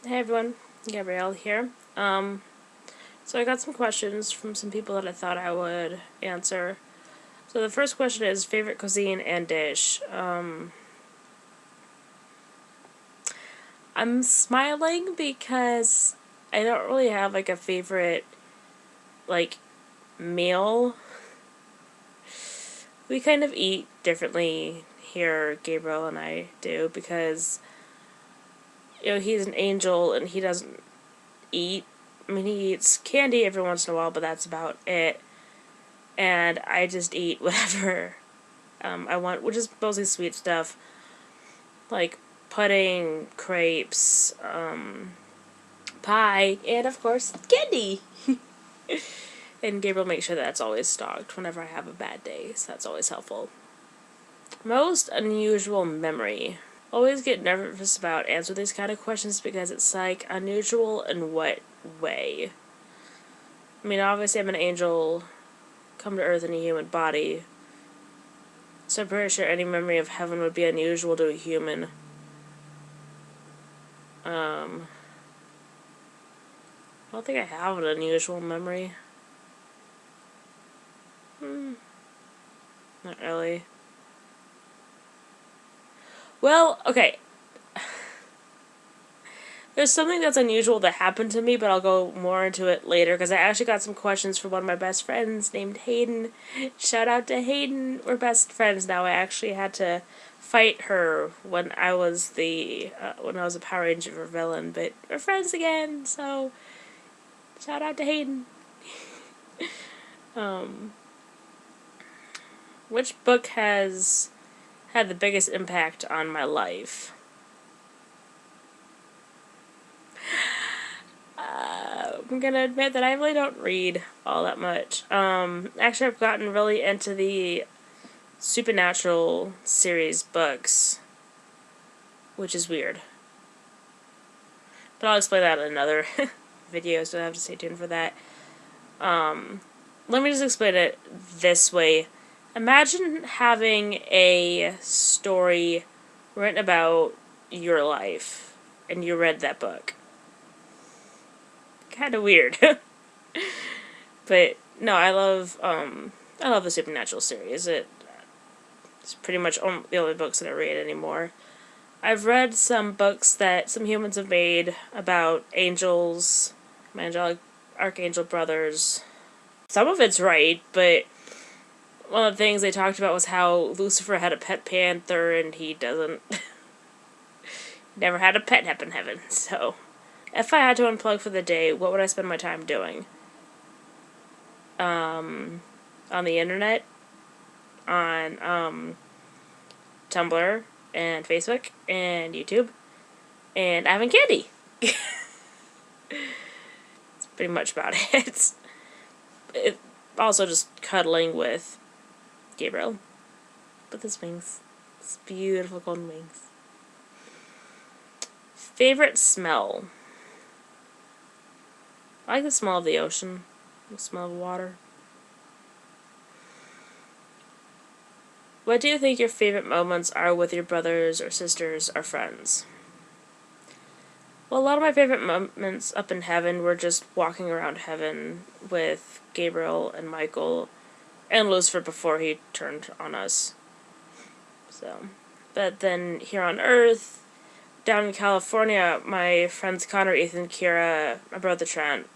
Hey everyone, Gabrielle here. So I got some questions from some people that I thought I would answer. So the first question is favorite cuisine and dish. I'm smiling because I don't really have like a favorite like meal. We kind of eat differently here, Gabriel and I do, because he's an angel and he doesn't eat. I mean, he eats candy every once in a while, but that's about it. And I just eat whatever I want, which is mostly sweet stuff, like pudding, crepes, pie, and of course, candy. And Gabriel makes sure that's always stocked whenever I have a bad day, so that's always helpful. Most unusual memory. Always get nervous about answering these kind of questions because it's like, unusual in what way? I mean, obviously I'm an angel, come to earth in a human body, so I'm pretty sure any memory of heaven would be unusual to a human. I don't think I have an unusual memory. Not really. Well, okay. There's something that's unusual that happened to me, but I'll go more into it later because I actually got some questions from one of my best friends named Hayden. Shout out to Hayden. We're best friends now. I actually had to fight her when I was a Power Ranger for villain, but we're friends again. So shout out to Hayden. Which book has had the biggest impact on my life? I'm gonna admit that I really don't read all that much. Actually, I've gotten really into the supernatural series books, which is weird. But I'll explain that in another video, so I have to stay tuned for that. Let me just explain it this way. Imagine having a story written about your life, and you read that book. Kind of weird. But no, I love the supernatural series. It's pretty much the only books that I read anymore. I've read some books that some humans have made about angels, my angelic archangel brothers. Some of it's right, but one of the things they talked about was how Lucifer had a pet panther and he doesn't. Never had a pet up in heaven, so. If I had to unplug for the day, what would I spend my time doing? On the internet, on Tumblr, and Facebook, and YouTube, and having candy. That's pretty much about it. Also just cuddling with Gabrielle. With his wings. His beautiful golden wings. Favorite smell? I like the smell of the ocean. The smell of water. What do you think your favorite moments are with your brothers or sisters or friends? Well, a lot of my favorite moments up in heaven were just walking around heaven with Gabriel and Michael and Lucifer before he turned on us. So, but then here on Earth, down in California, my friends Connor, Ethan, Kira, my brother Trent,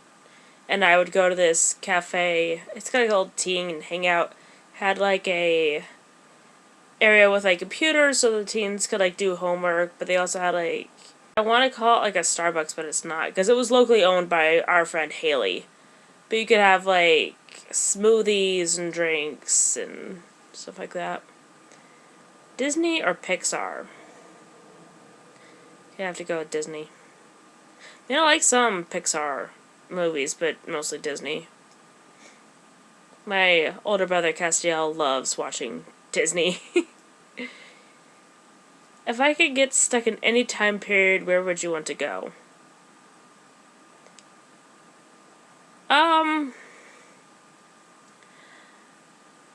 and I would go to this cafe. It's kind of called Teen and hang out. Had like a area with like computers so the teens could like do homework, but they also had like, I want to call it like a Starbucks, but it's not because it was locally owned by our friend Haley. But you could have like smoothies and drinks and stuff like that. Disney or Pixar? You have to go with Disney. I like some Pixar movies, but mostly Disney. My older brother Castiel loves watching Disney. If I could get stuck in any time period, where would you want to go?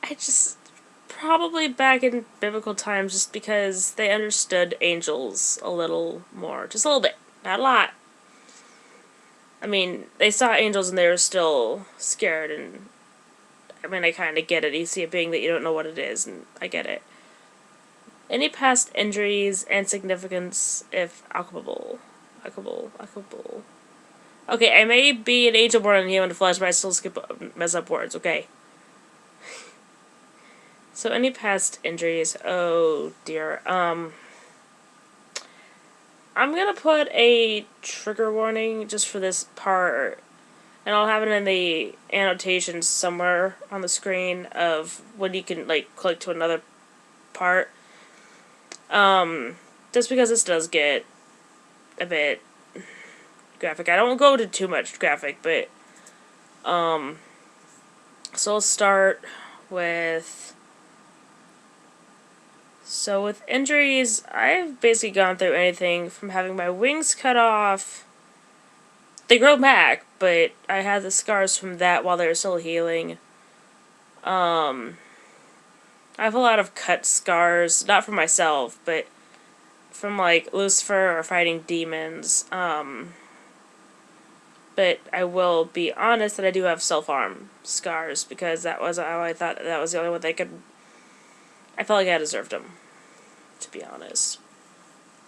I just probably back in biblical times just because they understood angels a little more. Just a little bit. Not a lot. I mean, they saw angels and they were still scared, and I mean, I kind of get it. You see a being that you don't know what it is, and I get it. Any past injuries and significance, if applicable. Applicable. Okay, I may be an angel born in human flesh, but I still mess up words, okay? So, any past injuries, oh dear. I'm gonna put a trigger warning just for this part, and I'll have it in the annotations somewhere on the screen of when you can, like, click to another part. Just because this does get a bit graphic. I don't go to too much graphic, but, so I'll start with... So with injuries, I've basically gone through anything from having my wings cut off. They grow back, but I had the scars from that while they were still healing. I have a lot of cut scars, not for myself, but from, like, Lucifer or fighting demons. But I will be honest that I do have self-harm scars, because that was how I thought that was the only one they could... I felt like I deserved them, to be honest.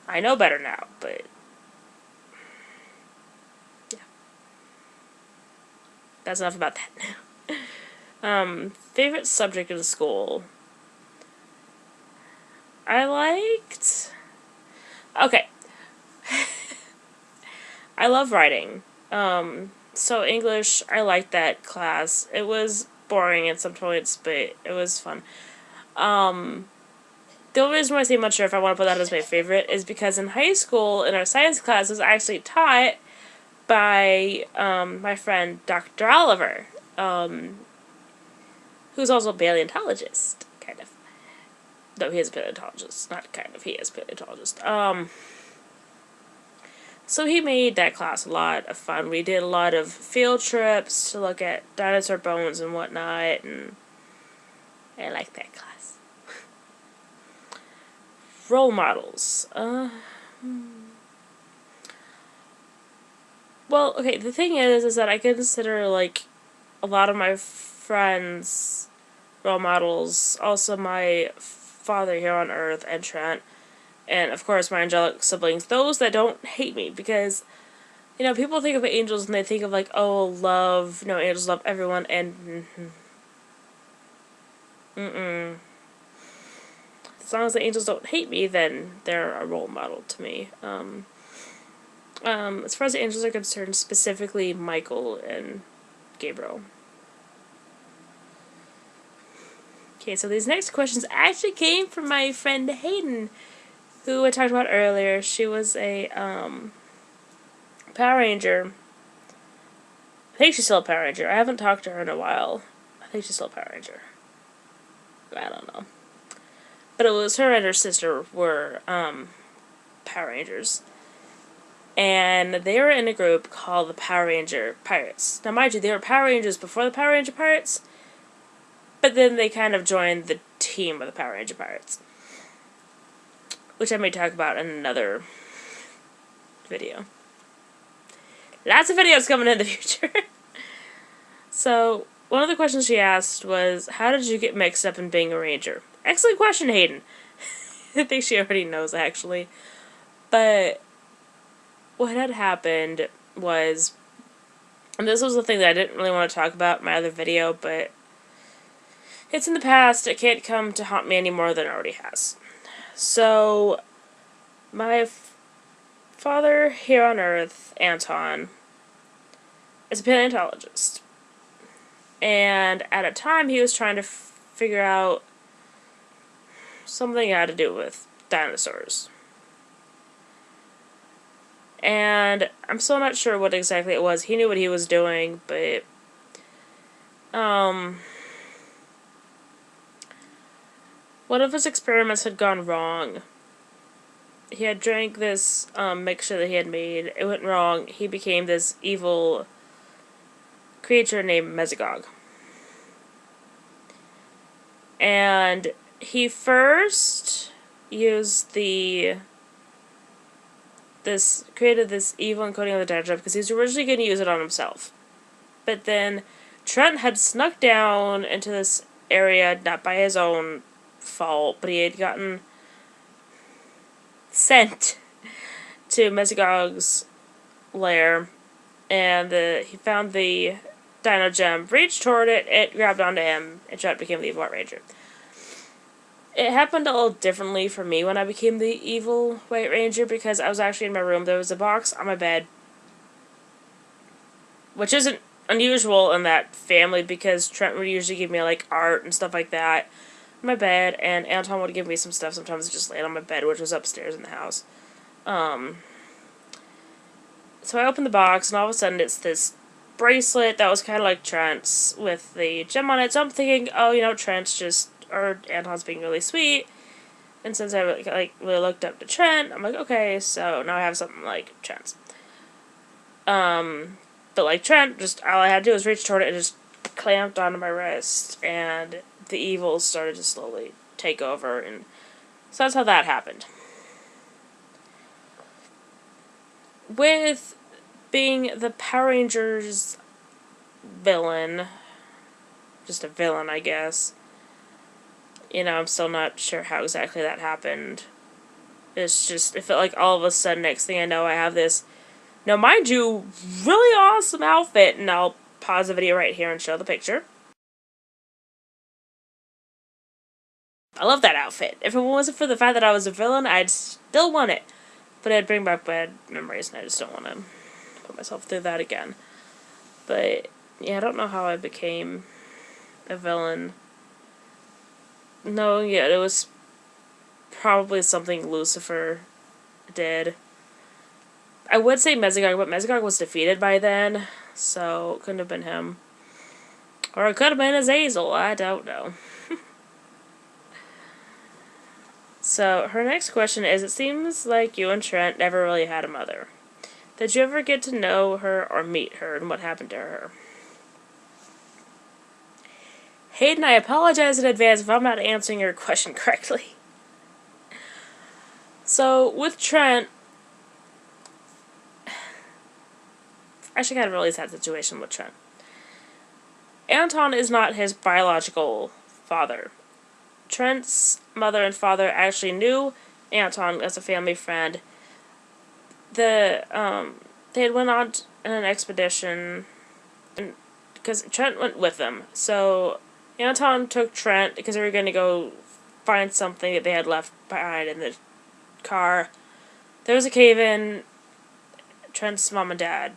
I know better now, but... yeah. That's enough about that. Favorite subject in school? I liked... Okay. I love writing. So English, I liked that class. It was boring at some points, but it was fun. The only reason why I say I'm not sure if I want to put that as my favorite is because in high school, in our science class, was actually taught by my friend Dr. Oliver, who's also a paleontologist, kind of. No, he is a paleontologist. Not kind of, he is a paleontologist. So he made that class a lot of fun. We did a lot of field trips to look at dinosaur bones and whatnot, and I liked that class. Role models. Well, okay, the thing is that I consider, like, a lot of my friends role models. Also my father here on Earth and Trent. And, of course, my angelic siblings. Those that don't hate me, because, you know, people think of angels and they think of, like, oh, love, you know, angels love everyone, and as long as the angels don't hate me, then they're a role model to me. As far as the angels are concerned, specifically Michael and Gabriel. Okay, so these next questions actually came from my friend Hayden, who I talked about earlier. She was a Power Ranger. I think she's still a Power Ranger. I haven't talked to her in a while. I think she's still a Power Ranger. I don't know. But it was her and her sister were Power Rangers. And they were in a group called the Power Ranger Pirates. Now, mind you, they were Power Rangers before the Power Ranger Pirates, but then they kind of joined the team of the Power Ranger Pirates, which I may talk about in another video. Lots of videos coming in the future. So, one of the questions she asked was, how did you get mixed up in being a ranger? Excellent question, Hayden. I think she already knows, actually. But what had happened was, and this was the thing that I didn't really want to talk about in my other video, but it's in the past. It can't come to haunt me any more than it already has. So, my father here on Earth, Anton, is a paleontologist. And at a time, he was trying to figure out something had to do with dinosaurs. And I'm still not sure what exactly it was. He knew what he was doing, but one of his experiments had gone wrong. He had drank this mixture that he had made. It went wrong. He became this evil creature named Mesogog. And he first used the created this evil encoding on the data chip because he was originally going to use it on himself. But then Trent had snuck down into this area, not by his own fault, but he had gotten sent to Mesogog's lair, and he found the Dino Gem, reached toward it, it grabbed onto him, and Trent became the evil White Ranger. It happened a little differently for me when I became the evil White Ranger, because I was actually in my room. There was a box on my bed, which isn't unusual in that family, because Trent would usually give me, like, art and stuff like that in my bed, and Anton would give me some stuff sometimes just laid on my bed, which was upstairs in the house. So I opened the box, and all of a sudden it's this bracelet that was kind of like Trent's with the gem on it. So I'm thinking, oh, you know, or Anton's being really sweet. And since I really looked up to Trent, I'm like, okay, so now I have something like Trent's. But like Trent, just all I had to do was reach toward it and just clamped onto my wrist, and the evil started to slowly take over, and so that's how that happened. With being the Power Rangers villain, just a villain, I guess, you know, I'm still not sure how exactly that happened. It felt like all of a sudden, next thing I know, I have this, now mind you, really awesome outfit, and I'll pause the video right here and show the picture. I love that outfit. If it wasn't for the fact that I was a villain, I'd still want it. But it'd bring back bad memories, and I just don't want to put myself through that again. But, yeah, I don't know how I became a villain. No, yeah, it was probably something Lucifer did. I would say Mesogog, but Mesogog was defeated by then, so it couldn't have been him. Or it could have been Azazel, I don't know. So, her next question is, it seems like you and Trent never really had a mother. Did you ever get to know her or meet her, and what happened to her? Hayden, I apologize in advance if I'm not answering your question correctly. So, with Trent, actually kind of a really sad situation with Trent. Anton is not his biological father. Trent's mother and father actually knew Anton as a family friend. They had went on an expedition, because Trent went with them. So Anton took Trent because they were going to go find something that they had left behind in the car. There was a cave-in. Trent's mom and dad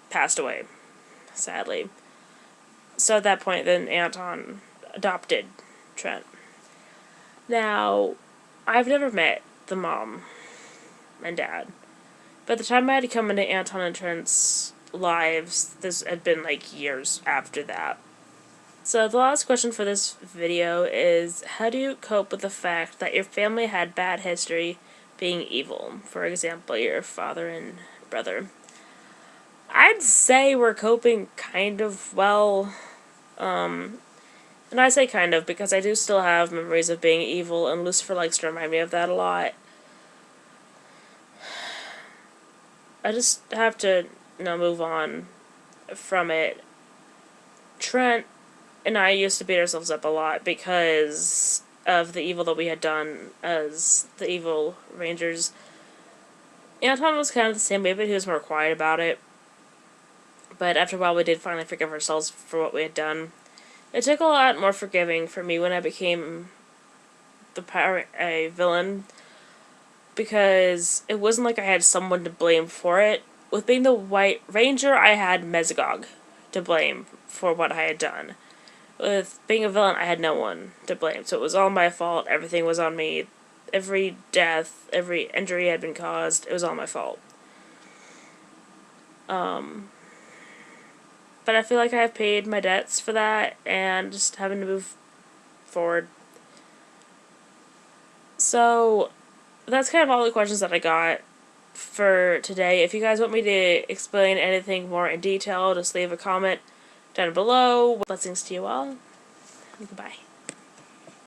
passed away, sadly. So at that point, then Anton adopted Trent. Now, I've never met the mom and dad. By the time I had to come into Anton and Trent's lives, this had been like years after that. So the last question for this video is, how do you cope with the fact that your family had bad history being evil? For example, your father and brother. I'd say we're coping kind of well. And I say kind of because I do still have memories of being evil, and Lucifer likes to remind me of that a lot. I just have to, move on from it. Trent and I used to beat ourselves up a lot because of the evil that we had done as the evil Rangers. Anton was kind of the same way, but he was more quiet about it. But after a while, we did finally forgive ourselves for what we had done. It took a lot more forgiving for me when I became a villain, because it wasn't like I had someone to blame for it. With being the White Ranger, I had Mesogog to blame for what I had done. With being a villain, I had no one to blame, so it was all my fault. Everything was on me. Every death, every injury had been caused, it was all my fault. But I feel like I have paid my debts for that, and just having to move forward. So, that's kind of all the questions that I got for today. If you guys want me to explain anything more in detail, just leave a comment down below. Blessings to you all, and goodbye.